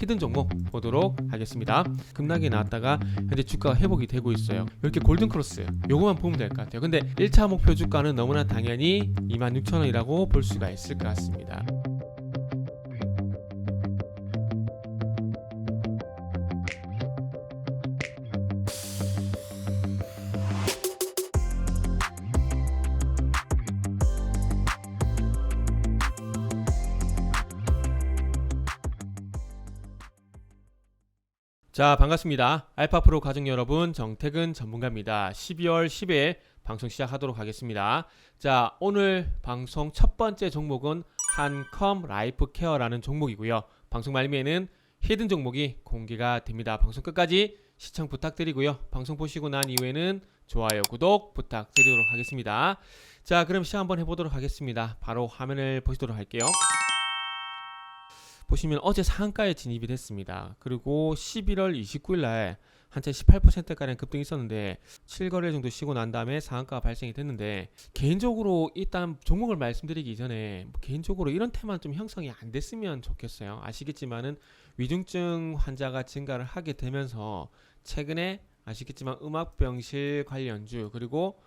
히든 종목 보도록 하겠습니다. 급락이 나왔다가 현재 주가가 회복이 되고 있어요. 이렇게 골든크로스 요거만 보면 될 것 같아요. 근데 1차 목표 주가는 너무나 당연히 26,000원이라고 볼 수가 있을 것 같습니다. 자, 반갑습니다. 알파프로 가족 여러분, 정태근 전문가입니다. 12월 10일 방송 시작하도록 하겠습니다. 자, 오늘 방송 첫 번째 종목은 한컴 라이프 케어라는 종목이고요. 방송 말미에는 히든 종목이 공개가 됩니다. 방송 끝까지 시청 부탁드리고요. 방송 보시고 난 이후에는 좋아요, 구독 부탁드리도록 하겠습니다. 자, 그럼 시작 한번 해보도록 하겠습니다. 바로 화면을 보시도록 할게요. 보시면 어제 상한가에 진입이 됐습니다. 그리고 11월 29일 날 한차 18%가량 급등이 있었는데 7거래 정도 쉬고 난 다음에 상한가가 발생이 됐는데, 개인적으로 일단 종목을 말씀드리기 전에 개인적으로 이런 테마는 좀 형성이 안 됐으면 좋겠어요. 아시겠지만은 위중증 환자가 증가를 하게 되면서 최근에 아시겠지만 음압병실 관련주 그리고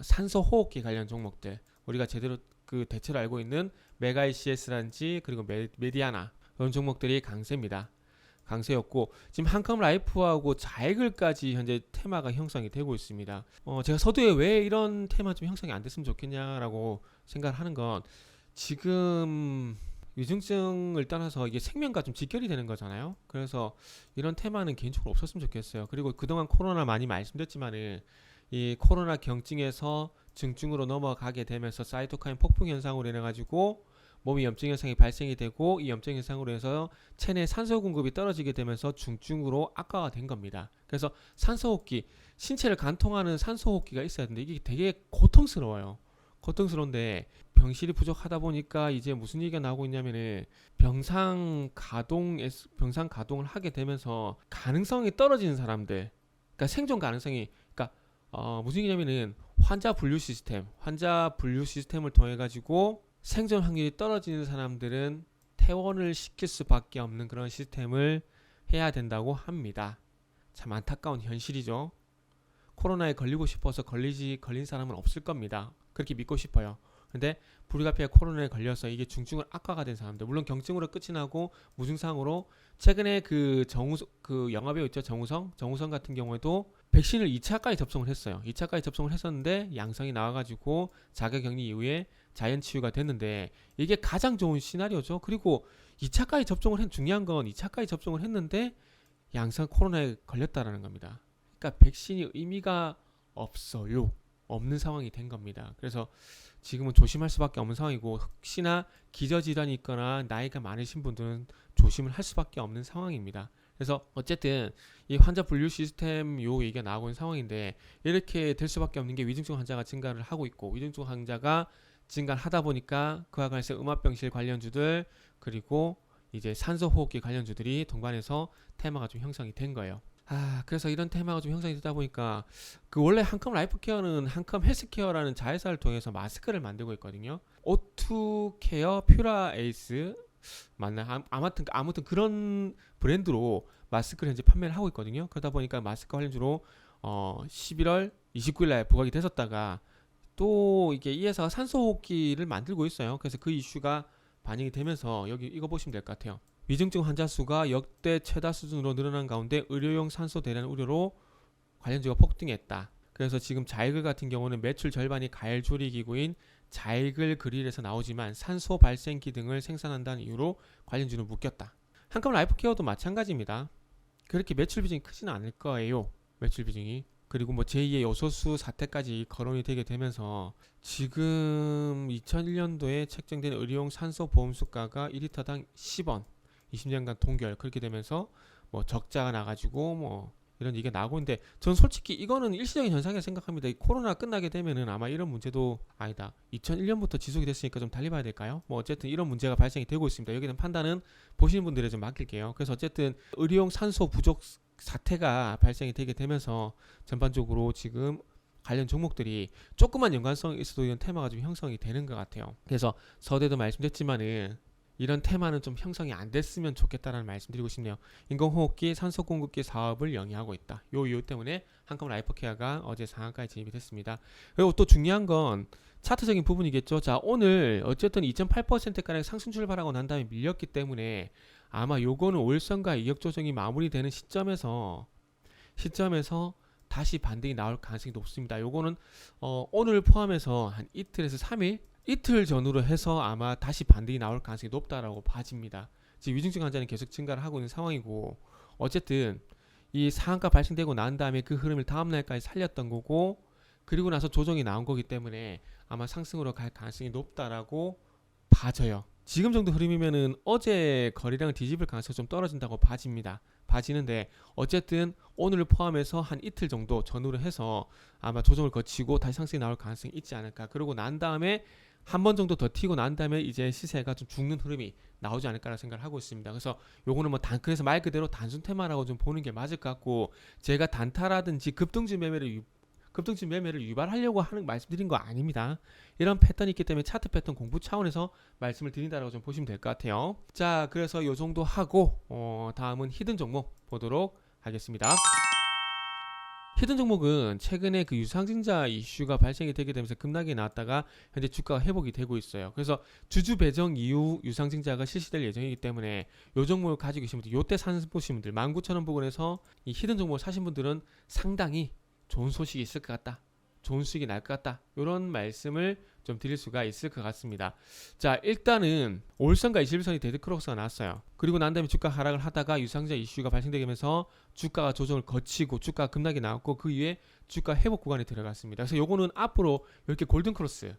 산소호흡기 관련 종목들, 우리가 제대로 그 대체로 알고 있는 메가이CS라든지 그리고 메디아나 이런 종목들이 강세입니다. 강세였고, 지금 한컴 라이프하고 자이글까지 현재 테마가 형성이 되고 있습니다. 제가 서두에 왜 이런 테마 좀 형성이 안 됐으면 좋겠냐라고 생각을 하는 건, 지금 위중증을 떠나서 이게 생명과 좀 직결이 되는 거잖아요. 그래서 이런 테마는 개인적으로 없었으면 좋겠어요. 그리고 그동안 코로나 많이 말씀드렸지만은 이 코로나 경증에서 증증으로 넘어가게 되면서 사이토카인 폭풍 현상으로 인해 가지고 몸이 염증 현상이 발생이 되고, 이 염증 현상으로 해서 체내 산소 공급이 떨어지게 되면서 중증으로 악화가 된 겁니다. 그래서 산소호흡기, 신체를 간통하는 산소호흡기가 있어야 되는데 이게 되게 고통스러워요. 고통스러운데 병실이 부족하다 보니까 이제 무슨 얘기가 나오고 있냐면은 병상 가동을 하게 되면서 가능성이 떨어지는 사람들, 그러니까 생존 가능성이, 그러니까 무슨 얘기냐면은 환자 분류 시스템을 통해 가지고 생존 확률이 떨어지는 사람들은 퇴원을 시킬 수밖에 없는 그런 시스템을 해야 된다고 합니다. 참 안타까운 현실이죠. 코로나에 걸리고 싶어서 걸린 사람은 없을 겁니다. 그렇게 믿고 싶어요. 근데 불가피하게 코로나에 걸려서 이게 중증으로 악화가 된 사람들, 물론 경증으로 끝이 나고 무증상으로, 최근에 그 영화배우 있죠, 정우성 같은 경우에도 백신을 2차까지 접종을 했어요. 2차까지 접종을 했었는데 양성이 나와가지고 자가격리 이후에 자연치유가 됐는데, 이게 가장 좋은 시나리오죠. 그리고 2차까지 중요한 건 2차까지 접종을 했는데 코로나에 걸렸다라는 겁니다. 그러니까 백신이 의미가 없는 상황이 된 겁니다. 그래서 지금은 조심할 수밖에 없는 상황이고, 혹시나 기저질환이 있거나 나이가 많으신 분들은 조심을 할 수밖에 없는 상황입니다. 그래서 어쨌든 이 환자 분류 시스템 얘기가 나오고 있는 상황인데, 이렇게 될 수밖에 없는 게 위중증 환자가 증가를 하고 있고, 위중증 환자가 증가를 하다 보니까 그와 관련해서 음압병실 관련주들 그리고 이제 산소호흡기 관련주들이 동반해서 테마가 좀 형성이 된 거예요. 그래서 이런 테마가 좀 형성이 되다 보니까, 원래 한컴 라이프 케어는 한컴 헬스케어라는 자회사를 통해서 마스크를 만들고 있거든요. O2 케어 퓨라 에이스 맞나? 아무튼 그런 브랜드로 마스크를 현재 판매를 하고 있거든요. 그러다 보니까 마스크 관련주로 11월 29일 날 부각이 됐었다가, 또 이게 이 회사가 산소호흡기를 만들고 있어요. 그래서 그 이슈가 반영이 되면서 여기 이거 보시면 될 것 같아요. 위중증 환자 수가 역대 최다 수준으로 늘어난 가운데 의료용 산소 대란 우려로 관련주가 폭등했다. 그래서 지금 자이글 같은 경우는 매출 절반이 가열 조리 기구인 자이글 그릴에서 나오지만 산소 발생기 등을 생산한다는 이유로 관련주는 묶였다. 한컴 라이프케어도 마찬가지입니다. 그렇게 매출 비중이 크지는 않을 거예요. 매출 비중이. 그리고 제2의 요소수 사태까지 거론이 되게 되면서, 지금 2001년도에 책정된 의료용 산소 보험 수가가 1리터당 10원, 20년간 동결, 그렇게 되면서 적자가 나가지고 이런 얘기가 나오고 있는데, 전 솔직히 이거는 일시적인 현상이라고 생각합니다. 이 코로나 끝나게 되면은 아마 이런 문제도, 아니다, 2001년부터 지속이 됐으니까 좀 달리 봐야 될까요? 어쨌든 이런 문제가 발생이 되고 있습니다. 여기는 판단은 보시는 분들에 좀 맡길게요. 그래서 어쨌든 의료용 산소 부족 사태가 발생이 되게 되면서 전반적으로 지금 관련 종목들이 조금만 연관성이 있어도 이런 테마가 좀 형성이 되는 것 같아요. 그래서 서대도 말씀드렸지만은 이런 테마는 좀 형성이 안 됐으면 좋겠다라는 말씀 드리고 싶네요. 인공호흡기, 산소공급기 사업을 영위하고 있다. 요 이유 때문에 한컴 라이프케어가 어제 상한가에 진입이 됐습니다. 그리고 또 중요한 건 차트적인 부분이겠죠. 자, 오늘 어쨌든 2.8%가량 상승 출발하고 난 다음에 밀렸기 때문에 아마 요거는 월선과 이격 조정이 마무리되는 시점에서 다시 반등이 나올 가능성이 높습니다. 요거는 오늘 포함해서 한 이틀에서 3일 이틀 전후로 해서 아마 다시 반등이 나올 가능성이 높다라고 봐집니다. 지금 위중증 환자는 계속 증가를 하고 있는 상황이고, 어쨌든 이 상한가 발생되고 난 다음에 그 흐름을 다음 날까지 살렸던 거고, 그리고 나서 조정이 나온 거기 때문에 아마 상승으로 갈 가능성이 높다라고 봐져요. 지금 정도 흐름이면은 어제 거래량을 뒤집을 가능성이 좀 떨어진다고 봐지는데 어쨌든 오늘을 포함해서 한 이틀 정도 전후로 해서 아마 조정을 거치고 다시 상승이 나올 가능성이 있지 않을까. 그러고 난 다음에 한 번 정도 더 튀고 난 다음에 이제 시세가 좀 죽는 흐름이 나오지 않을까라는 생각을 하고 있습니다. 그래서 요거는 뭐 그래서 말 그대로 단순 테마라고 좀 보는 게 맞을 것 같고, 제가 단타라든지 급등주 매매를 유발하려고 하는 말씀드린 거 아닙니다. 이런 패턴이 있기 때문에 차트 패턴 공부 차원에서 말씀을 드린다라고 좀 보시면 될 것 같아요. 자, 그래서 요 정도 하고 다음은 히든 종목 보도록 하겠습니다. 히든 종목은 최근에 그 유상증자 이슈가 발생이 되게 되면서 급락이 나왔다가 현재 주가가 회복이 되고 있어요. 그래서 주주 배정 이후 유상증자가 실시될 예정이기 때문에 요 종목을 가지고 계신 분들, 요때 보신 분들 19,000원 부근에서 이 히든 종목을 사신 분들은 상당히 좋은 소식이 있을 것 같다, 좋은 수익이 날 것 같다, 이런 말씀을 좀 드릴 수가 있을 것 같습니다. 자, 일단은 올선과 21선이 데드크로스가 나왔어요. 그리고 난 다음에 주가 하락을 하다가 유상증자 이슈가 발생되면서 주가가 조정을 거치고 주가가 급락이 나왔고, 그 이후에 주가 회복 구간에 들어갔습니다. 그래서 요거는 앞으로 이렇게 골든크로스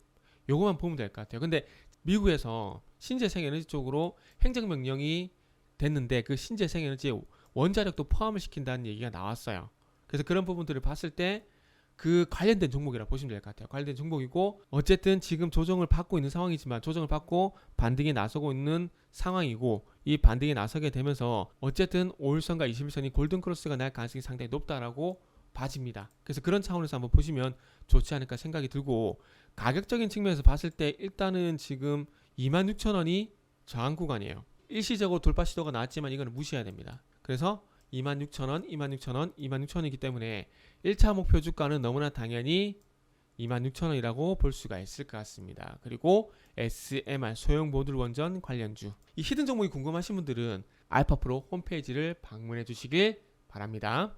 요거만 보면 될 것 같아요. 근데 미국에서 신재생에너지 쪽으로 행정명령이 됐는데 그 신재생에너지 원자력도 포함을 시킨다는 얘기가 나왔어요. 그래서 그런 부분들을 봤을 때 그 관련된 종목이라고 보시면 될 것 같아요. 관련된 종목이고, 어쨌든 지금 조정을 받고 있는 상황이지만 조정을 받고 반등에 나서고 있는 상황이고, 이 반등에 나서게 되면서 어쨌든 5일선과 21선이 골든크로스가 날 가능성이 상당히 높다라고 봐집니다. 그래서 그런 차원에서 한번 보시면 좋지 않을까 생각이 들고, 가격적인 측면에서 봤을 때 일단은 지금 26,000원이 저항 구간이에요. 일시적으로 돌파 시도가 나왔지만 이거는 무시해야 됩니다. 그래서 26,000원, 26,000원, 26,000원이기 때문에 1차 목표 주가는 너무나 당연히 26,000원이라고 볼 수가 있을 것 같습니다. 그리고 SMR 소형 모듈 원전 관련주, 이 히든 종목이 궁금하신 분들은 알파프로 홈페이지를 방문해 주시길 바랍니다.